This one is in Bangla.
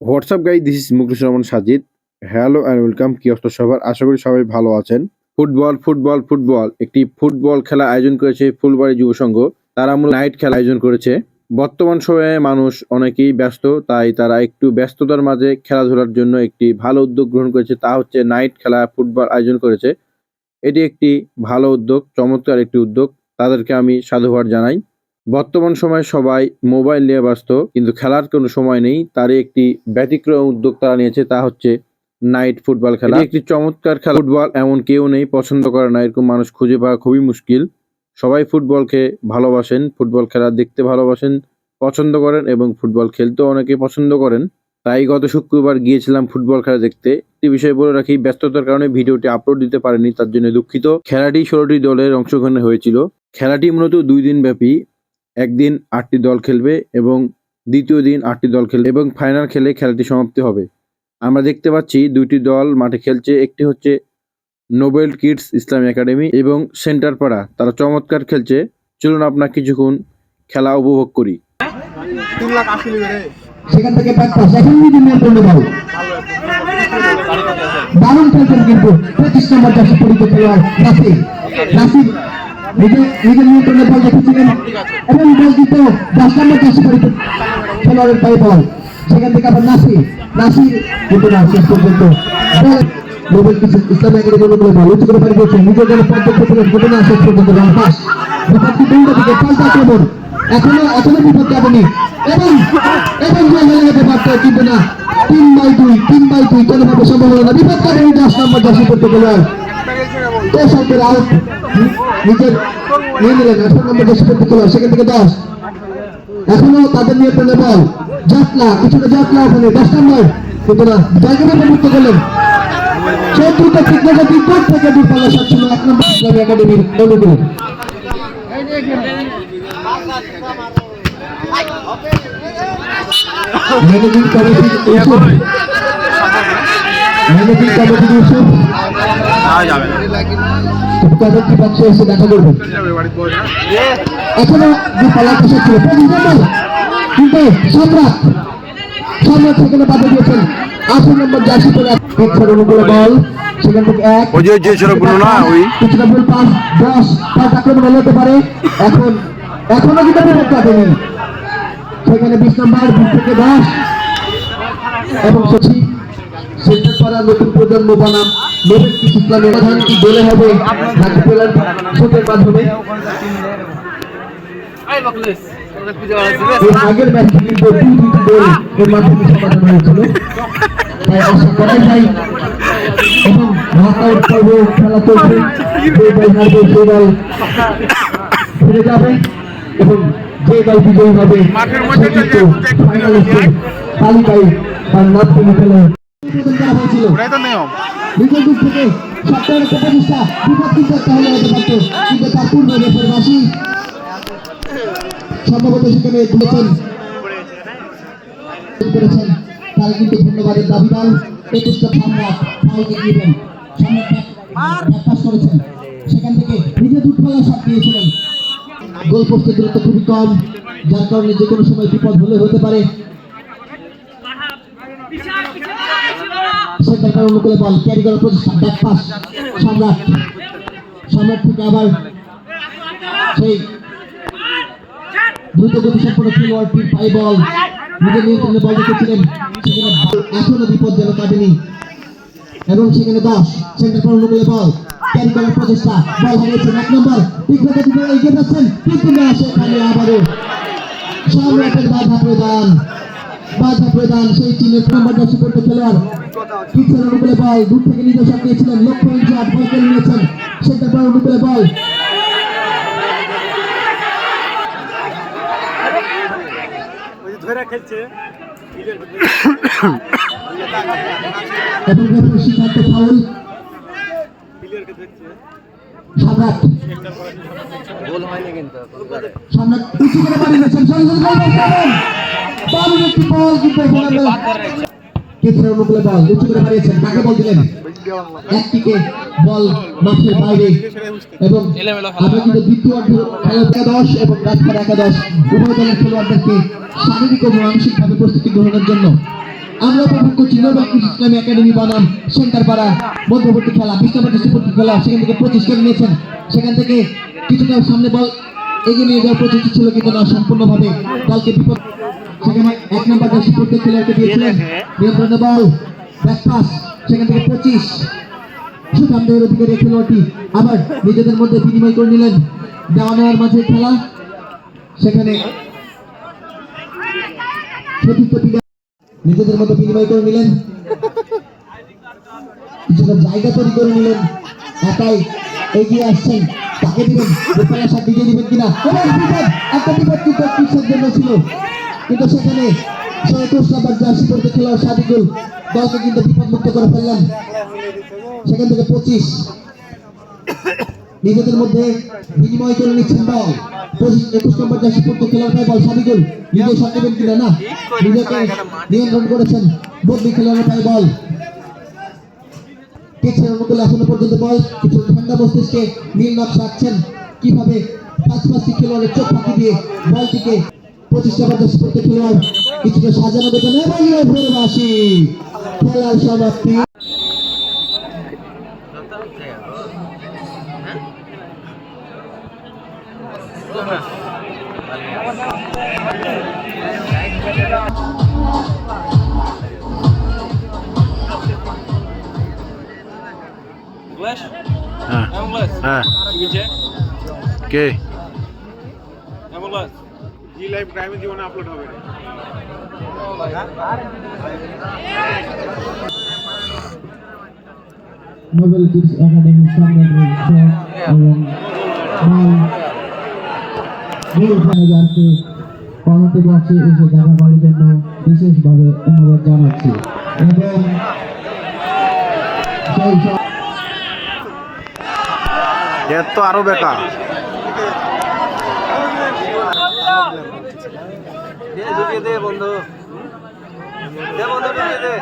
WhatsApp guys, this is Mukesh Rahman Sajid. Hello and welcome. কি অবস্থা সবার? আশা করি সবাই ভালো আছেন। ফুটবল একটি ফুটবল খেলা আয়োজন করেছে ফুলবাড়ী যুব সংঘ। তারা মূলত নাইট খেলা আয়োজন করেছে। বর্তমান সময়ে মানুষ অনেকেই ব্যস্ত, তাই তারা একটু ব্যস্ততার মাঝে খেলাধুলার জন্য একটি ভালো উদ্যোগ গ্রহণ করেছে, তা হচ্ছে নাইট খেলা ফুটবল আয়োজন করেছে। এটি একটি ভালো উদ্যোগ, চমৎকার একটি উদ্যোগ। তাদেরকে আমি সাধুবাদ জানাই। বর্তমান সময়ে সবাই মোবাইল নিয়ে ব্যস্ত, কিন্তু খেলার কোনো সময় নেই। তারই একটি ব্যতিক্রম উদ্যোগ তারা নিয়েছে, তা হচ্ছে নাইট ফুটবল খেলা। এটি একটি চমৎকার খেলা। ফুটবল এমন কেউ নেই পছন্দ করে না, এরকম মানুষ খুঁজে পাওয়া খুবই মুশকিল। সবাই ফুটবলকে ভালোবাসেন, ফুটবল খেলা দেখতে ভালোবাসেন, পছন্দ করেন এবং ফুটবল খেলতেও অনেকে পছন্দ করেন। তাই গত শুক্রবার গিয়েছিলাম ফুটবল খেলা দেখতে। একটি বিষয় বলে রাখি, ব্যস্ততার কারণে ভিডিওটি আপলোড দিতে পারিনি, তার জন্য দুঃখিত। খেলাটি 16টি দলের অংশগ্রহণে হয়েছিল। খেলাটি মূলত 2 দিন ব্যাপী। একদিন 8টি দল খেলবে এবং দ্বিতীয় দিন 8টি দল খেলবে এবং ফাইনাল খেলে খেলাটি সমাপ্তি হবে। আমরা দেখতে পাচ্ছি 2টি দল মাঠে খেলছে। একটি হচ্ছে নোবেল কিডস ইসলামী একাডেমি এবং সেন্টার পাড়া। তারা চমৎকার খেলছে। চলুন আপনার কিছুক্ষণ খেলা উপভোগ করি। সেখান থেকে প্র্যাকটিস এখন যদি নিয়ন্ত্রণে বল দারুণ খেলছেন, কিন্তু 25 নম্বর জার্সি পরিচিত খেলোয়াড় নাসির নিজের নিয়ন্ত্রণে বল রেখেছিলেন এবং বল দিত 10 নম্বর জার্সি পরিচিত খেলোয়াড়ের পায়ে বল। সেখান থেকে আবার নাসির কিন্তু না, শেষ পর্যন্ত নোবেল ইসলামী একাডেমির বল উঁচু করে পারি দিয়েছেন, নিজের জন্য পর্যাপ্ত ছিলেন, কিন্তু না, শেষ পর্যন্ত রান পাস। বিপত্তি দুইটা দিকে পাল্টা আক্রমণ, এখনো বিপদ যাবেনি এবং মেলে যেতে পারতো, কিন্তু না, 3/2 কোনোভাবে সম্ভব হলো না। বিপদ যাবেনি 10 নম্বর জার্সি করতে গেল কৌশলকের আউট নিজের নিয়ে নিলেন 18 নম্বর জার্সি করতে গেল। সেখান থেকে 10 এখনো তাদের নিয়ন্ত্রণে বল। কিছুটা জাতলা ওখানে 10 নম্বর, কিন্তু না, জায়গাটা মুক্ত করলেন। শত্রুতা ঠিক নেগেটিভ কোর্ট থেকে দূরপাল্লা শট ছিল 1 নম্বর ইসলামী একাডেমির অনুকূলে। ম্যানেজিং কমিটির ইউসুফ কি পাচ্ছে এসে দেখা করবে। এখনো দূরপাল্লা শট ছিল কিন্তু সম্রাট সেখানে বাধা দিয়েছেন 18 নম্বর জার্সি পরে অনুকূলে বল। সেখান থেকে কিছুটা ভুল পাস 10 পাঁচ আক্রমণ হতে পারে। এখনো কিন্তু বিপদ কাটেনি। সেখানে 20 নম্বর 20 থেকে 10 এবং সচিব সেন্টার করা নতুন প্রজন্ম বনাম নোবেল কিডস ইসলামের প্রধান কি দলে হবে নাকি পেনাল্টি শটের মাধ্যমে। আগের ম্যাচটি কিন্তু 2-2 গোল এর মাধ্যমে সমাধান হয়েছিল। তাই আশা করা যায় এবং নকআউট পর্ব খেলা চলছে, যে দল হারবে সে দল ফিরে যাবে এবং যে দল বিজয়ী হবে সে কিন্তু ফাইনালিস্টের তালিকায় তার নাম তুলে ফেলে হয়েছিল। নিজের দিক থেকে সপ্তাহের একটা প্রতিষ্ঠা বিপদ কিন্তু একটা হলে হতে পারত, কিন্তু তার পূর্বে দেশের বাসী সম্ভবত সেখানে করেছেন। তারা কিন্তু ধন্যবাদের দাবিদার। 21টা সম্রাট ফাউল দিয়েছেন, পাস করেছেন। সেখান থেকে নিজে দূরপাল্লা শট দিয়েছিলেন। গোল পোস্টের দূরত্ব খুবই কম, যার কারণে যে কোনো সময় বিপদ হলে হতে পারে। সেটার কারণে অনুকূলে বল ক্যারি করার প্রচেষ্টা, ব্যাক পাস সম্রাট থেকে আবার সেই দ্রুত গতি সম্পন্ন খেলোয়াড়টির পায়ে বল নিজের নিয়ন্ত্রণে বল রেখেছিলেন। সেখানে এখনো বিপদ যেন কাটেনি এবং সেখানে 10 সেন্টার পর অনুকূলে বল ক্যারি করার প্রচেষ্টা, বল হারিয়েছেন 1 নম্বর তীক্ষ্ণ গতিতে এগিয়ে যাচ্ছেন, কিন্তু না, সেখানে আবারও সম্রাটের বাধা প্রদান সেই চীনের নম্বর জার্সি পড়তে খেলোয়াড় কিডসের অনুকূলে বল দূর থেকে নিজে শট নিয়েছিলেন, লক্ষ্য ইনচার্জ বল কেড়ে নিয়েছেন। সেন্টার পর অনুকূলে বল সিদ্ধান্ত ফাউল। সম্রাট উঁচু করে বাড়ি দিয়েছেন, দারুণ একটি বল কিন্তু কেটে অনুকূলে বল উঁচু করে মারিয়েছেন, কাকে বল দিলেন, একদিকে বল মাঠের বাইরে। এবং আমরা কিন্তু দ্বিতীয় অর্ধের খেলা একাদশ এবং রাজপাড়া একাদশ উভয় দলের খেলোয়াড়দেরকে শারীরিক ও মানসিকভাবে প্রস্তুতি গ্রহণের জন্য আমরা উপভোগ করছি নোবেল কৃষি ইসলামী একাডেমি বনাম সেন্টার পাড়া মধ্যবর্তী খেলা, 20 নম্বর দৃষ্টিপট্টি খেলা। সেখান থেকে 25 কেড়ে নিয়েছেন, সেখান থেকে কিছুটা সামনে বল এগিয়ে নিয়ে যাওয়ার প্রচেষ্টা ছিল, কিন্তু না সম্পূর্ণভাবে দলকে বিপদ। সেখানে 1 নম্বর দৃষ্টিপট্টি খেলোয়াড়কে দিয়েছিলেন নিয়ন্ত্রণে বল, ব্যাক পাস, সেখান থেকে 25 সুকান্তের অধিকারী খেলোয়াড়টি আবার নিজেদের মধ্যে বিনিময় করে নিলেন, দেওয়া নেওয়ার মাঝে খেলা। সেখানে সতীর্থ নিজেদের মধ্যে বিনিময় করে নিলেন, কিছুটা জায়গা তৈরি করে নিলেন, একাই এগিয়ে আসছেন, তাকে দিবেন গোপালা সাথে দিয়ে দিবেন কিনা, একটা বিপদ কিন্তু কিসের জন্য ছিল, কিন্তু সেখানে 21 নম্বর জার্সি পড়তে খেলোয়াড় সাদিকুল দলকে কিন্তু বিপদমুক্ত করে ফেললেন। সেখান থেকে 25 নিজেদের মধ্যে বিনিময় করে নিচ্ছেন বল, 21 নম্বর জার্সি পড়তে খেলোয়াড় বল সাদিকুল নিজে শট নেবেন কিনা, না নিজেকে নিয়ন্ত্রণ করেছেন, বদলি খেলোয়াড়ের পায় বল, কেটে অনুকূলে এখনো পর্যন্ত বল, কিছু ঠান্ডা মস্তিষ্কে নীল নকশা আঁকছেন কিভাবে পাঁচটি খেলোয়াড়ের চোখ ফাঁকি দিয়ে বলটিকে 25 নম্বর জার্সি পড়তে খেলোয়াড় কিছুটা সাজানো দেবেন এবং ভোরবাসী খেলার সমাপ্তি। Flash? হ্যাঁ Ambulance? হ্যাঁ You check? K Ambulance? G live ক্রাইমে জীবনে আপলোড হবে নোবেল কিডস একাডেমির সামনে এবং ম্যানেজারকে কমিটি বক্সে এসে দেখা করার জন্য বিশেষভাবে অনুরোধ জানাচ্ছি এবং এর তো আরো বেকার দে বন্ধু, ঢুকিয়ে দে।